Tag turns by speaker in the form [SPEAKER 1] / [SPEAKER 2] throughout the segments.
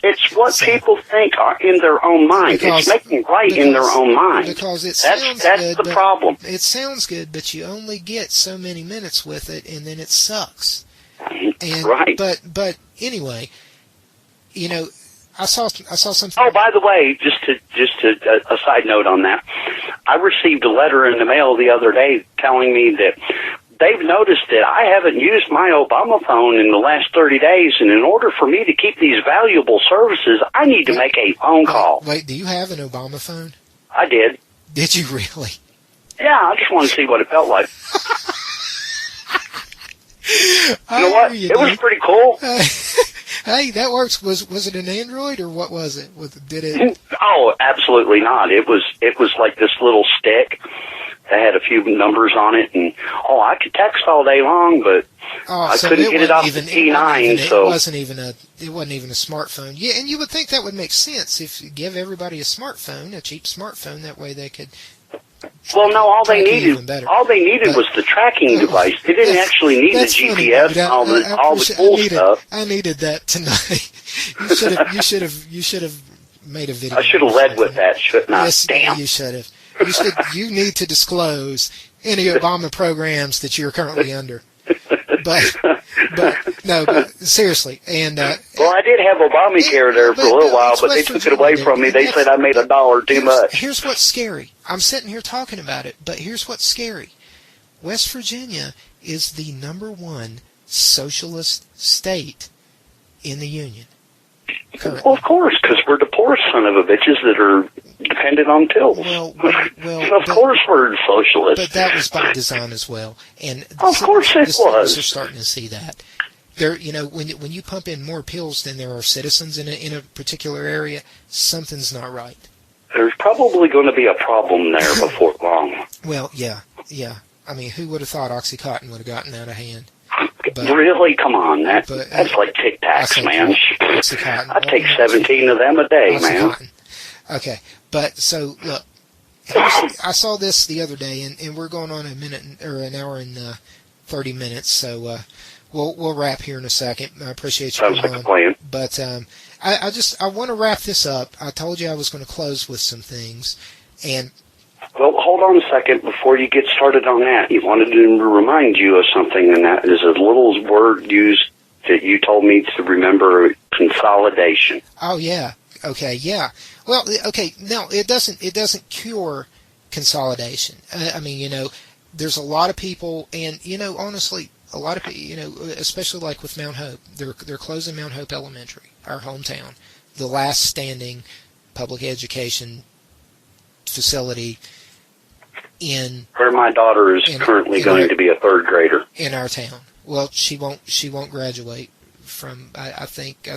[SPEAKER 1] It's what people think are in their own mind. It's making right in their own mind.
[SPEAKER 2] Because it sounds good.
[SPEAKER 1] That's the problem.
[SPEAKER 2] It sounds good, but you only get so many minutes with it, and then it sucks. And,
[SPEAKER 1] right.
[SPEAKER 2] But anyway, you know, I saw something.
[SPEAKER 1] Oh, by the way, just a side note on that, I received a letter in the mail the other day telling me that they've noticed that I haven't used my Obama phone in the last 30 days, and in order for me to keep these valuable services, I need to make a phone call.
[SPEAKER 2] Wait, do you have an Obama phone?
[SPEAKER 1] I did.
[SPEAKER 2] Did you really?
[SPEAKER 1] Yeah, I just wanted to see what it felt like. You know what? It was pretty cool.
[SPEAKER 2] Hey, that works. Was it an Android or what was it? Did it?
[SPEAKER 1] Oh, absolutely not. It was like this little stick that had a few numbers on it, and I could text all day long, but I couldn't get it off the T9. So
[SPEAKER 2] it wasn't even a smartphone. Yeah, and you would think that would make sense if you give everybody a smartphone, a cheap smartphone. That way they could.
[SPEAKER 1] Well, no, all they needed was the tracking device. They didn't actually need the GPS and all the cool stuff.
[SPEAKER 2] I needed that tonight. You should have made a video.
[SPEAKER 1] I should have led with that, shouldn't I?
[SPEAKER 2] Yes,
[SPEAKER 1] damn.
[SPEAKER 2] You should have. You need to disclose any Obama programs that you're currently under. But seriously, and
[SPEAKER 1] well, I did have Obamacare there for a little while, but they took it away from me. They said I made $1 too much.
[SPEAKER 2] Here's what's scary. I'm sitting here talking about it, but here's what's scary. West Virginia is the #1 socialist state in the Union. Currently.
[SPEAKER 1] Well, of course, because we're the poor son of a bitches that are dependent on pills.
[SPEAKER 2] Well,
[SPEAKER 1] of course we're socialist.
[SPEAKER 2] But that was by design as well. And
[SPEAKER 1] of course it was.
[SPEAKER 2] They're starting to see that. There, when you pump in more pills than there are citizens in a particular area, something's not right.
[SPEAKER 1] There's probably going to be a problem there before long.
[SPEAKER 2] Well, yeah. I mean, who would have thought OxyContin would have gotten out of hand? But,
[SPEAKER 1] really? Come on. That's like Tic Tacs, man. I take 17 of them a day, man.
[SPEAKER 2] Okay. But, so, look, I saw this the other day, and we're going on an hour and 30 minutes, so we'll wrap here in a second. I appreciate you
[SPEAKER 1] coming on. Sounds like a plan.
[SPEAKER 2] But I want to wrap this up. I told you I was going to close with some things, and...
[SPEAKER 1] Well, hold on a second before you get started on that. You wanted to remind you of something, and that is a little word used that you told me to remember: consolidation.
[SPEAKER 2] Oh yeah. Okay. Yeah. Well, okay. No, it doesn't cure consolidation. I mean, there's a lot of people, and honestly, a lot of people, especially like with Mount Hope, they're closing Mount Hope Elementary, our hometown, the last standing public education facility where
[SPEAKER 1] my daughter is currently going to be a third grader
[SPEAKER 2] in our town. Well, she won't graduate from I think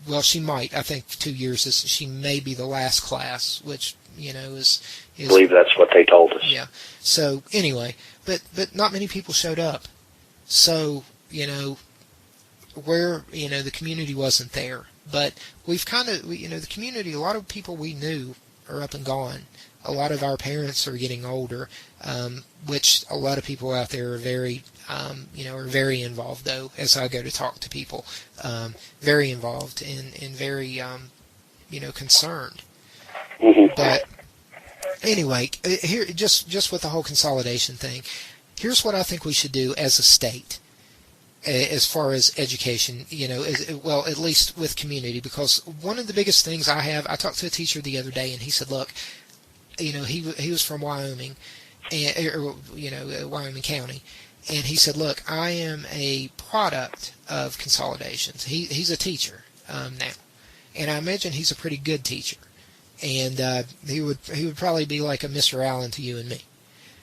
[SPEAKER 2] well, she might. I think 2 years she may be the last class, which is
[SPEAKER 1] I believe that's what they told us.
[SPEAKER 2] Yeah. So anyway, but not many people showed up. So, where the community wasn't there. But we've kind of the community, a lot of people we knew are up and gone. A lot of our parents are getting older, which a lot of people out there are very, are very involved, though, as I go to talk to people, very involved and very, concerned.
[SPEAKER 1] Mm-hmm.
[SPEAKER 2] But anyway, here, just with the whole consolidation thing, here's what I think we should do as a state. As far as education, at least with community, because one of the biggest things I talked to a teacher the other day, and he said, look, he was from Wyoming, Wyoming County, and he said, look, I am a product of consolidations. He's a teacher now, and I imagine he's a pretty good teacher, and he would probably be like a Mr. Allen to you and me.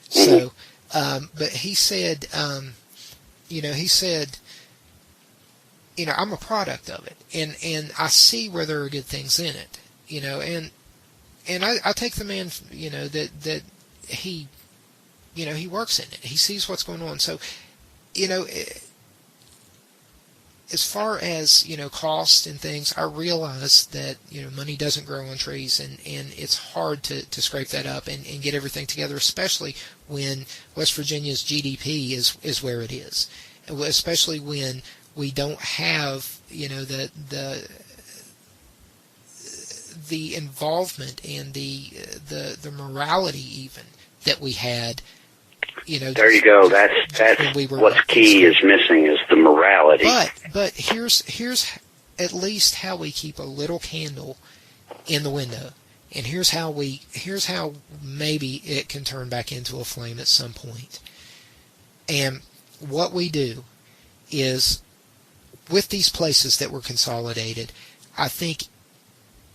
[SPEAKER 2] So, but he said, I'm a product of it, and I see where there are good things in it, and I take the man, that he, he works in it. He sees what's going on. So, as far as, cost and things, I realize that, money doesn't grow on trees, and it's hard to scrape that up and get everything together, especially when West Virginia's GDP is where it is, especially when we don't have, the involvement and the morality even that we had.
[SPEAKER 3] There you go. That's what's key is missing is the morality.
[SPEAKER 2] But here's at least how we keep a little candle in the window, and here's how maybe it can turn back into a flame at some point. And what we do is, with these places that were consolidated, I think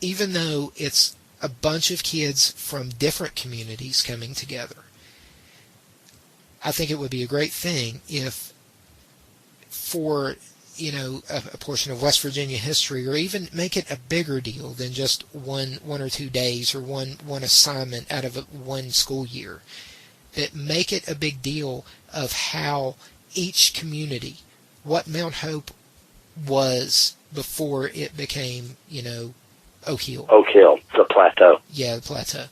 [SPEAKER 2] even though it's a bunch of kids from different communities coming together, I think it would be a great thing if, for a portion of West Virginia history, or even make it a bigger deal than just one or 2 days or one assignment out of one school year, that make it a big deal of how each community, what Mount Hope was before it became, Oak Hill.
[SPEAKER 3] Oak Hill, the plateau.
[SPEAKER 2] Yeah, the plateau.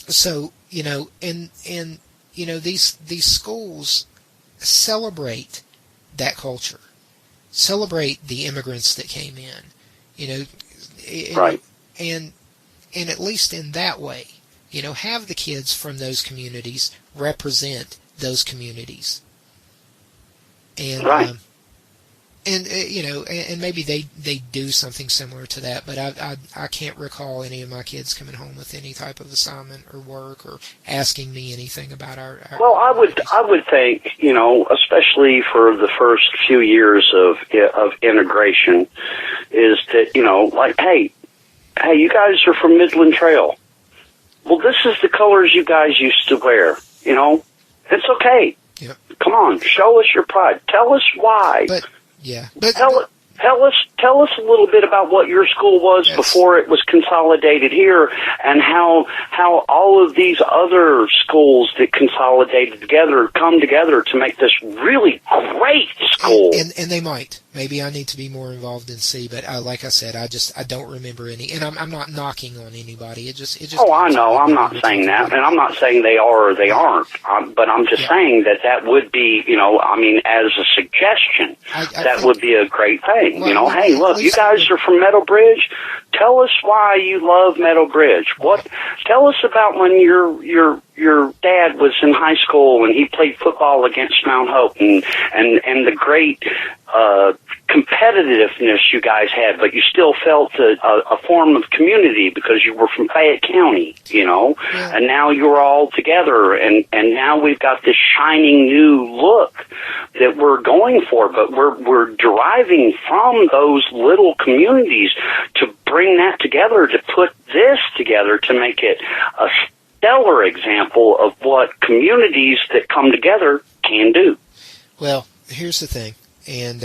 [SPEAKER 2] So, and these schools celebrate that culture, celebrate the immigrants that came in,
[SPEAKER 3] right.
[SPEAKER 2] And at least in that way, have the kids from those communities represent those communities. And,
[SPEAKER 3] right.
[SPEAKER 2] And maybe they do something similar to that, but I can't recall any of my kids coming home with any type of assignment or work or asking me anything about our
[SPEAKER 3] well, I would think, especially for the first few years of integration, is that, like, hey, you guys are from Midland Trail. Well, this is the colors you guys used to wear. It's okay.
[SPEAKER 2] Yep.
[SPEAKER 3] Come on, show us your pride. Tell us why.
[SPEAKER 2] But
[SPEAKER 3] tell us a little bit about what your school was before it was consolidated here, and how all of these other schools that consolidated together come together to make this really great school.
[SPEAKER 2] And they might. Maybe I need to be more involved in C, but like I said, I don't remember any, and I'm not knocking on anybody. It just.
[SPEAKER 3] Oh, I know. I'm not saying that, and I'm not saying they are or they aren't. But I'm just saying that would be, as a suggestion, that would be a great thing.
[SPEAKER 2] Well,
[SPEAKER 3] hey, look, you guys are from Meadow Bridge. Tell us why you love Meadow Bridge. Tell us about when your dad was in high school and he played football against Mount Hope, and the great competitiveness you guys had, but you still felt a form of community because you were from Fayette County, and now you're all together, and now we've got this shining new look that we're going for, but we're deriving from those little communities to bring that together, to put this together, to make it a stellar example of what communities that come together can do.
[SPEAKER 2] Well, here's the thing, and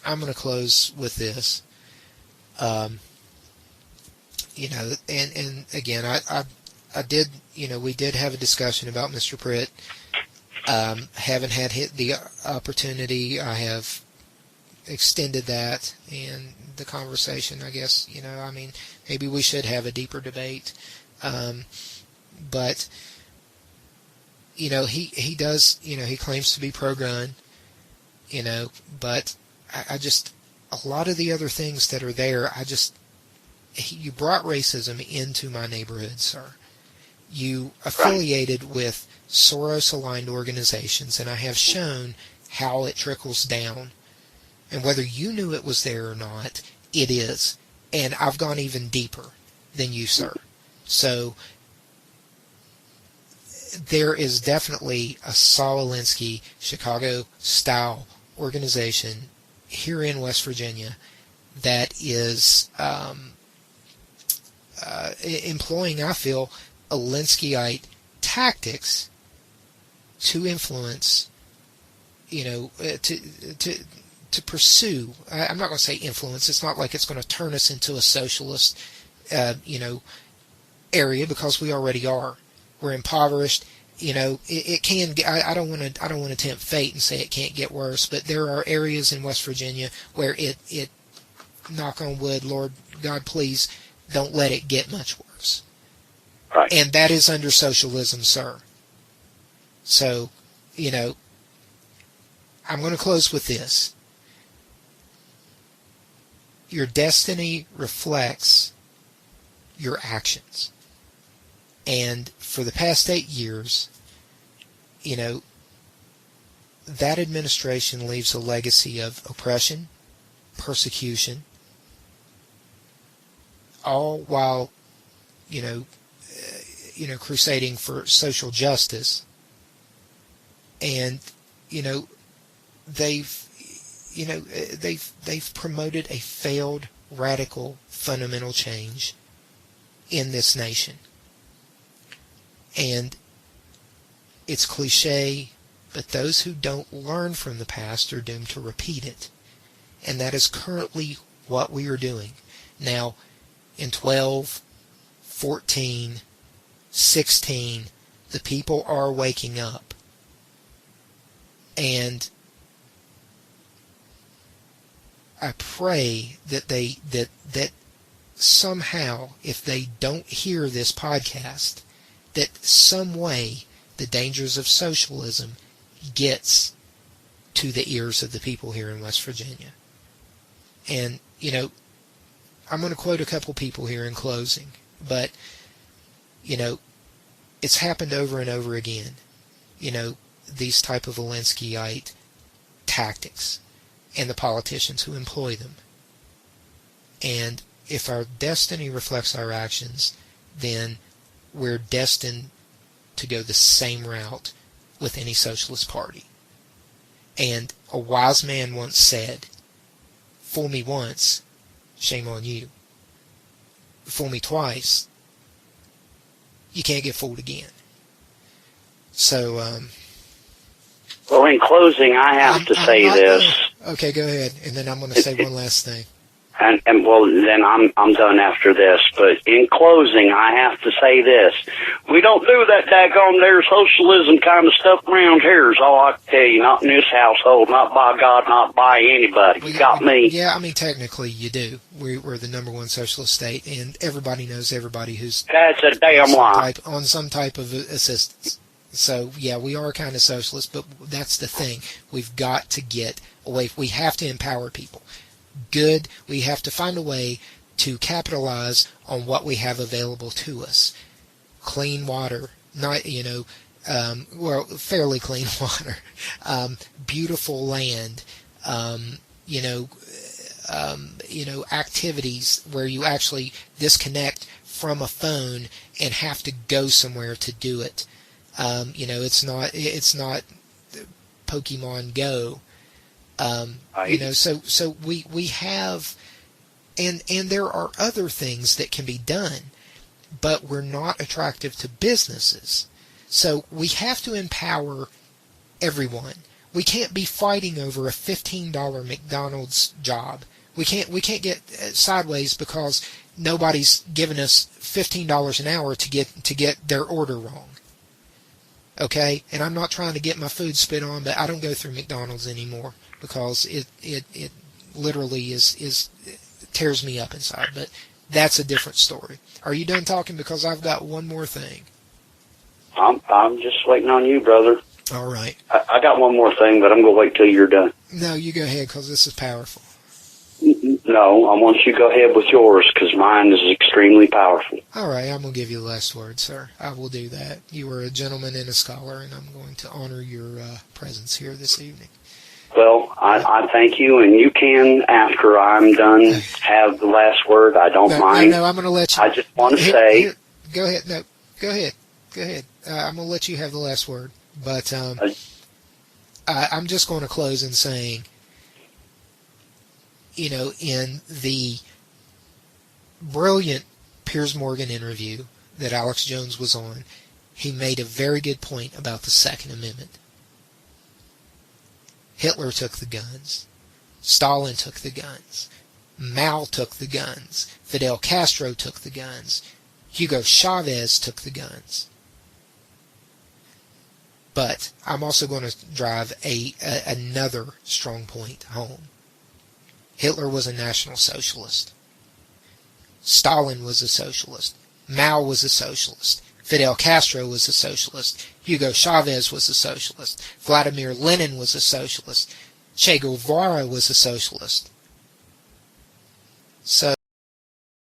[SPEAKER 2] I'm going to close with this. And again, I did, we did have a discussion about Mr. Pritt. Haven't had the opportunity. I have extended that and the conversation, I guess, maybe we should have a deeper debate. But, he does, he claims to be pro-gun, but I just, a lot of the other things that are there, you brought racism into my neighborhood, sir. You affiliated with Soros-aligned organizations, and I have shown how it trickles down. And whether you knew it was there or not, it is. And I've gone even deeper than you, sir. So there is definitely a Saul-Alinsky Chicago-style organization here in West Virginia that is employing, I feel, Alinskyite tactics to influence, to pursue. I'm not going to say influence. It's not like it's going to turn us into a socialist, area, because we already are. We're impoverished. It can. I don't want to tempt fate and say it can't get worse, but there are areas in West Virginia where it knock on wood, Lord God, please don't let it get much worse.
[SPEAKER 3] Right.
[SPEAKER 2] And that is under socialism, sir. So, I'm going to close with this. Your destiny reflects your actions. And for the past 8 years, that administration leaves a legacy of oppression, persecution, all while, crusading for social justice. And, they've promoted a failed radical fundamental change in this nation. And it's cliche, but those who don't learn from the past are doomed to repeat it. And that is currently what we are doing. Now, in 12, 14, 16, the people are waking up. And I pray that that somehow, if they don't hear this podcast, that some way the dangers of socialism gets to the ears of the people here in West Virginia. And, I'm going to quote a couple people here in closing, but, it's happened over and over again, these type of Alinskyite tactics and the politicians who employ them. And if our destiny reflects our actions, then we're destined to go the same route with any socialist party. And a wise man once said, "Fool me once, shame on you. Fool me twice, you can't get fooled again." So,
[SPEAKER 1] well, in closing, I have to say this.
[SPEAKER 2] Okay, go ahead, and then I'm going to say one last thing.
[SPEAKER 1] And well, then I'm done after this. But in closing, I have to say this: we don't do that daggone there socialism kind of stuff around here. Is all I can tell you. Not in this household. Not by God. Not by anybody. You got me?
[SPEAKER 2] Yeah, I mean technically you do. We're the number one socialist state, and everybody knows everybody who's
[SPEAKER 1] that's a damn lie
[SPEAKER 2] on some type of assistance. So yeah, we are kind of socialist, but that's the thing. We've got to get away. We have to empower people. Good. We have to find a way to capitalize on what we have available to us. Clean water, not fairly clean water, beautiful land, activities where you actually disconnect from a phone and have to go somewhere to do it. It's not Pokemon Go. So we have, and there are other things that can be done, but we're not attractive to businesses. So we have to empower everyone. We can't be fighting over a $15 McDonald's job. We can't get sideways because nobody's given us $15 an hour to get their order wrong. Okay, and I'm not trying to get my food spit on, but I don't go through McDonald's anymore because it literally is tears me up inside. But that's a different story. Are you done talking? Because I've got one more thing.
[SPEAKER 1] I'm just waiting on you, brother.
[SPEAKER 2] All right.
[SPEAKER 1] I got one more thing, but I'm going to wait till you're done.
[SPEAKER 2] No, you go ahead because this is powerful.
[SPEAKER 1] No, I want you to go ahead with yours because mine is extremely powerful.
[SPEAKER 2] All right, I'm going to give you the last word, sir. I will do that. You are a gentleman and a scholar, and I'm going to honor your presence here this evening.
[SPEAKER 1] Well, I thank you, and you can, after I'm done, have the last word. I don't mind.
[SPEAKER 2] No, I'm going to let you.
[SPEAKER 1] I just want to say.
[SPEAKER 2] Go ahead. No, go ahead. I'm going to let you have the last word. But I'm just going to close in saying, in the brilliant Piers Morgan interview that Alex Jones was on, he made a very good point about the Second Amendment. Hitler took the guns. Stalin took the guns. Mao took the guns. Fidel Castro took the guns. Hugo Chavez took the guns. But I'm also going to drive another strong point home. Hitler was a National Socialist. Stalin was a socialist. Mao was a socialist. Fidel Castro was a socialist. Hugo Chavez was a socialist. Vladimir Lenin was a socialist. Che Guevara was a socialist. So